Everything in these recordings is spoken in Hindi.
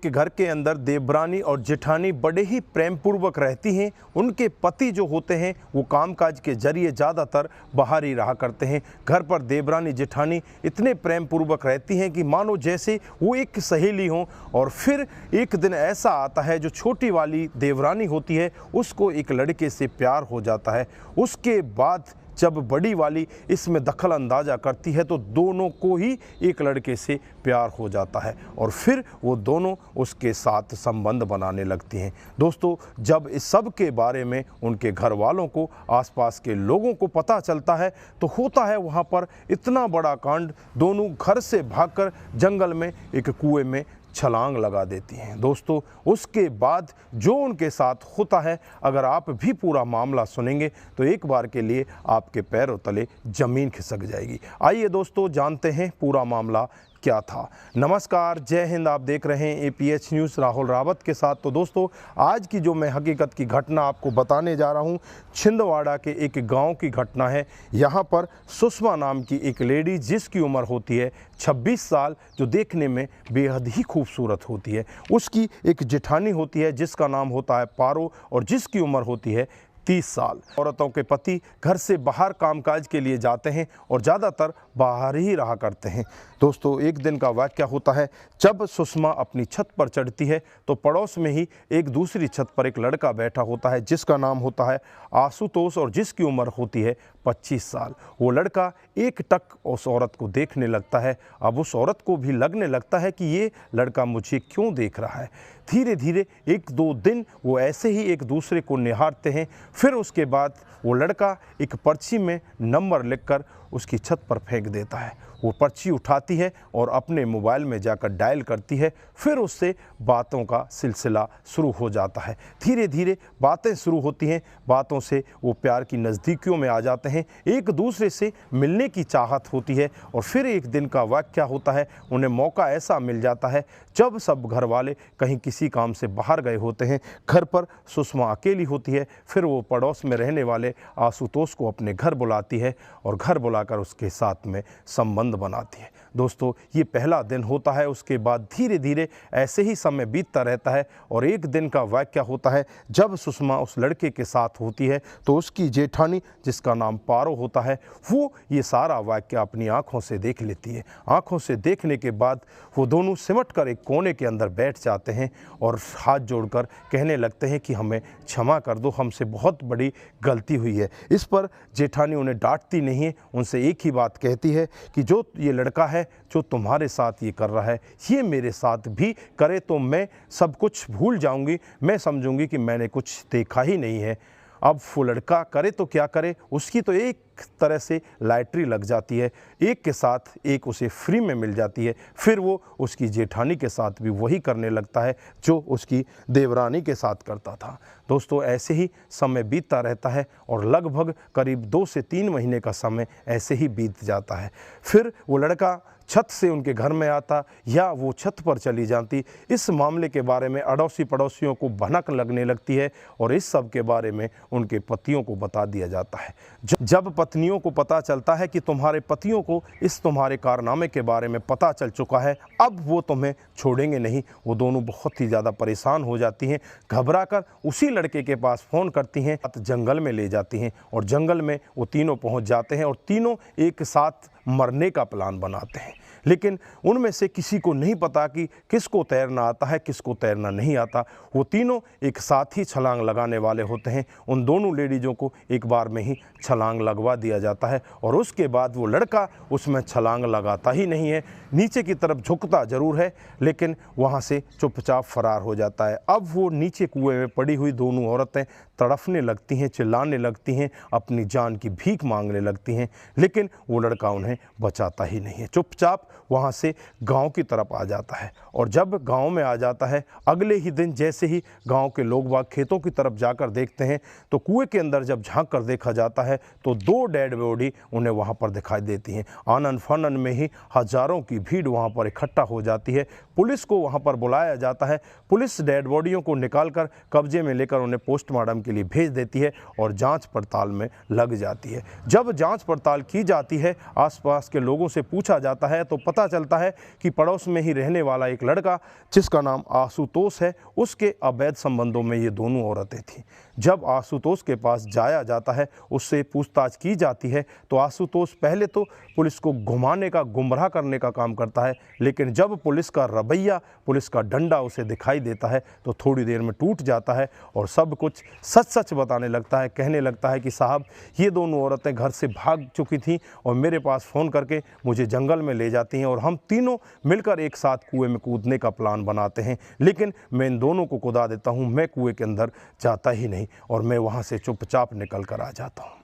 एक घर के अंदर देवरानी और जेठानी बड़े ही प्रेम पूर्वक रहती हैं। उनके पति जो होते हैं वो कामकाज के जरिए ज़्यादातर बाहर ही रहा करते हैं। घर पर देवरानी जेठानी इतने प्रेम पूर्वक रहती हैं कि मानो जैसे वो एक सहेली हों। और फिर एक दिन ऐसा आता है, जो छोटी वाली देवरानी होती है उसको एक लड़के से प्यार हो जाता है। उसके बाद जब बड़ी वाली इसमें दखल अंदाज़ा करती है तो दोनों को ही एक लड़के से प्यार हो जाता है और फिर वो दोनों उसके साथ संबंध बनाने लगती हैं। दोस्तों, जब इस सब के बारे में उनके घर वालों को, आसपास के लोगों को पता चलता है तो होता है वहाँ पर इतना बड़ा कांड। दोनों घर से भागकर जंगल में एक कुएं में छलांग लगा देती हैं। दोस्तों, उसके बाद जो उनके साथ होता है, अगर आप भी पूरा मामला सुनेंगे तो एक बार के लिए आपके पैरों तले ज़मीन खिसक जाएगी। आइए दोस्तों, जानते हैं पूरा मामला क्या था। नमस्कार, जय हिंद। आप देख रहे हैं APH न्यूज़ राहुल रावत के साथ। तो दोस्तों, आज की जो मैं हकीकत की घटना आपको बताने जा रहा हूं, छिंदवाड़ा के एक गांव की घटना है। यहां पर सुषमा नाम की एक लेडी, जिसकी उम्र होती है 26 साल, जो देखने में बेहद ही खूबसूरत होती है। उसकी एक जेठानी होती है जिसका नाम होता है पारो और जिसकी उम्र होती है 30 साल। औरतों के पति घर से बाहर कामकाज के लिए जाते हैं और ज़्यादातर बाहर ही रहा करते हैं। दोस्तों, एक दिन का वाक़या होता है, जब सुषमा अपनी छत पर चढ़ती है तो पड़ोस में ही एक दूसरी छत पर एक लड़का बैठा होता है जिसका नाम होता है आशुतोष और जिसकी उम्र होती है 25 साल। वो लड़का एक टक उस औरत को देखने लगता है। अब उस औरत को भी लगने लगता है कि ये लड़का मुझे क्यों देख रहा है। धीरे धीरे 1-2 दिन वो ऐसे ही एक दूसरे को निहारते हैं। फिर उसके बाद वो लड़का एक पर्ची में नंबर लिखकर उसकी छत पर फेंक देता है। वो पर्ची उठाती है और अपने मोबाइल में जाकर डायल करती है। फिर उससे बातों का सिलसिला शुरू हो जाता है। धीरे धीरे बातें शुरू होती हैं। बातों से वो प्यार की नज़दीकियों में आ जाते हैं। एक दूसरे से मिलने की चाहत होती है। और फिर एक दिन का वाक़या होता है, उन्हें मौका ऐसा मिल जाता है जब सब घर वाले कहीं किसी काम से बाहर गए होते हैं। घर पर सुषमा अकेली होती है। फिर वो पड़ोस में रहने वाले आशुतोष को अपने घर बुलाती है और घर बुलाकर उसके साथ में संबंध बनाती है। दोस्तों, ये पहला दिन होता है। उसके बाद धीरे धीरे ऐसे ही समय बीतता रहता है और एक दिन का वाक़या होता है, जब सुषमा उस लड़के के साथ होती है तो उसकी जेठानी, जिसका नाम पारो होता है, वो ये सारा वाक़या अपनी आँखों से देख लेती है। आँखों से देखने के बाद वो दोनों सिमट कर एक कोने के अंदर बैठ जाते हैं और हाथ जोड़कर कहने लगते हैं कि हमें क्षमा कर दो, हमसे बहुत बड़ी गलती हुई है। इस पर जेठानी उन्हें डांटती नहीं है, उनसे एक ही बात कहती है कि जो ये लड़का है, जो तुम्हारे साथ ये कर रहा है, ये मेरे साथ भी करे तो मैं सब कुछ भूल जाऊंगी। मैं समझूंगी कि मैंने कुछ देखा ही नहीं है। अब वो लड़का करे तो क्या करे, उसकी तो एक तरह से लॉटरी लग जाती है। एक के साथ एक उसे फ्री में मिल जाती है। फिर वो उसकी जेठानी के साथ भी वही करने लगता है जो उसकी देवरानी के साथ करता था। दोस्तों, ऐसे ही समय बीतता रहता है और लगभग करीब 2 से 3 महीने का समय ऐसे ही बीत जाता है। फिर वो लड़का छत से उनके घर में आता या वो छत पर चली जाती। इस मामले के बारे में अड़ोसी पड़ोसियों को भनक लगने लगती है और इस सब के बारे में उनके पतियों को बता दिया जाता है। जब पत्नियों को पता चलता है कि तुम्हारे पतियों को इस तुम्हारे कारनामे के बारे में पता चल चुका है, अब वो तुम्हें छोड़ेंगे नहीं, वो दोनों बहुत ही ज़्यादा परेशान हो जाती हैं। घबराकर उसी लड़के के पास फ़ोन करती हैं, जंगल में ले जाती हैं और जंगल में वो तीनों पहुंच जाते हैं और तीनों एक साथ मरने का प्लान बनाते हैं। लेकिन उनमें से किसी को नहीं पता कि किसको तैरना आता है, किसको तैरना नहीं आता। वो तीनों एक साथ ही छलांग लगाने वाले होते हैं। उन दोनों लेडीज़ों को एक बार में ही छलांग लगवा दिया जाता है और उसके बाद वो लड़का उसमें छलांग लगाता ही नहीं है। नीचे की तरफ झुकता ज़रूर है, लेकिन वहाँ से चुपचाप फरार हो जाता है। अब वो नीचे कुएं में पड़ी हुई दोनों औरतें तड़फने लगती हैं, चिल्लाने लगती हैं, अपनी जान की भीख मांगने लगती हैं, लेकिन वो लड़का उन्हें बचाता ही नहीं है। चुपचाप वहाँ से गांव की तरफ आ जाता है और जब गांव में आ जाता है, अगले ही दिन जैसे ही गांव के लोग बाग खेतों की तरफ जाकर देखते हैं तो कुएं के अंदर जब झांक कर देखा जाता है तो 2 डेड बॉडी उन्हें वहाँ पर दिखाई देती हैं। आनन फानन में ही हजारों की भीड़ वहाँ पर इकट्ठा हो जाती है। पुलिस को वहाँ पर बुलाया जाता है। पुलिस डेड बॉडियों को निकालकर कब्जे में लेकर उन्हें पोस्टमार्टम के लिए भेज देती है और जांच पड़ताल में लग जाती है। जब जांच पड़ताल की जाती है, आसपास के लोगों से पूछा जाता है तो पता चलता है कि पड़ोस में ही रहने वाला एक लड़का जिसका नाम आशुतोष है, उसके अवैध संबंधों में ये दोनों औरतें थीं। जब आशुतोष के पास जाया जाता है, उससे पूछताछ की जाती है तो आशुतोष पहले तो पुलिस को घुमाने का, गुमराह करने का काम करता है, लेकिन जब पुलिस का रवैया, पुलिस का डंडा उसे दिखाई देता है तो थोड़ी देर में टूट जाता है और सब कुछ सच सच बताने लगता है। कहने लगता है कि साहब, ये दोनों औरतें घर से भाग चुकी थीं और मेरे पास फ़ोन करके मुझे जंगल में ले जाती हैं और हम तीनों मिलकर एक साथ कुएं में कूदने का प्लान बनाते हैं, लेकिन मैं इन दोनों को कुदा देता हूँ। मैं कुएं के अंदर जाता ही नहीं और मैं वहाँ से चुपचाप निकल कर आ जाता हूँ।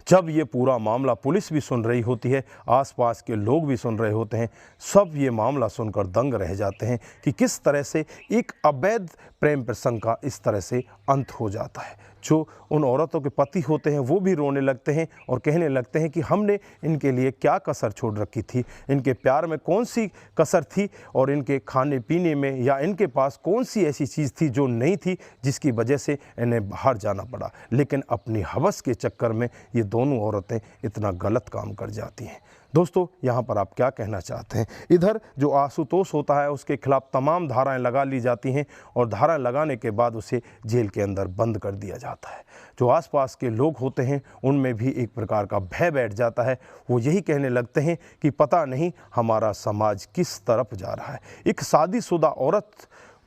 जब ये पूरा मामला पुलिस भी सुन रही होती है, आसपास के लोग भी सुन रहे होते हैं, सब ये मामला सुनकर दंग रह जाते हैं कि किस तरह से एक अवैध प्रेम प्रसंग का इस तरह से अंत हो जाता है। जो उन औरतों के पति होते हैं वो भी रोने लगते हैं और कहने लगते हैं कि हमने इनके लिए क्या कसर छोड़ रखी थी, इनके प्यार में कौन सी कसर थी और इनके खाने पीने में या इनके पास कौन सी ऐसी चीज़ थी जो नहीं थी जिसकी वजह से इन्हें बाहर जाना पड़ा। लेकिन अपनी हवस के चक्कर में ये दोनों औरतें इतना गलत काम कर जाती हैं। दोस्तों, यहाँ पर आप क्या कहना चाहते हैं? इधर जो आशुतोष होता है उसके खिलाफ तमाम धाराएं लगा ली जाती हैं और धाराएं लगाने के बाद उसे जेल के अंदर बंद कर दिया जाता है। जो आसपास के लोग होते हैं उनमें भी एक प्रकार का भय बैठ जाता है। वो यही कहने लगते हैं कि पता नहीं हमारा समाज किस तरफ जा रहा है। एक शादीशुदा औरत,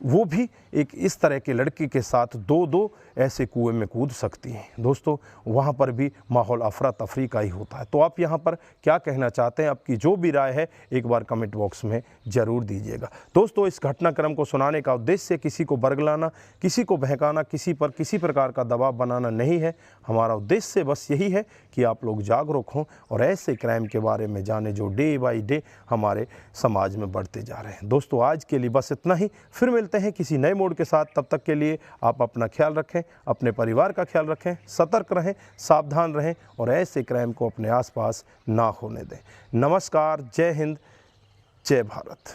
वो भी एक इस तरह के लड़के के साथ दो ऐसे कुएं में कूद सकती हैं। दोस्तों, वहाँ पर भी माहौल अफरा तफरी का ही होता है। तो आप यहाँ पर क्या कहना चाहते हैं? आपकी जो भी राय है एक बार कमेंट बॉक्स में ज़रूर दीजिएगा। दोस्तों, इस घटनाक्रम को सुनाने का उद्देश्य किसी को बरगलाना, किसी को बहकाना, किसी पर किसी प्रकार का दबाव बनाना नहीं है। हमारा उद्देश्य बस यही है कि आप लोग जागरूक हों और ऐसे क्राइम के बारे में जाने जो डे बाई डे हमारे समाज में बढ़ते जा रहे हैं। दोस्तों, आज के लिए बस इतना ही। फिर मिलते हैं किसी नए मोड़ के साथ। तब तक के लिए आप अपना ख्याल रखें, अपने परिवार का ख्याल रखें, सतर्क रहें, सावधान रहें और ऐसे क्राइम को अपने आसपास ना होने दें। नमस्कार, जय हिंद, जय भारत।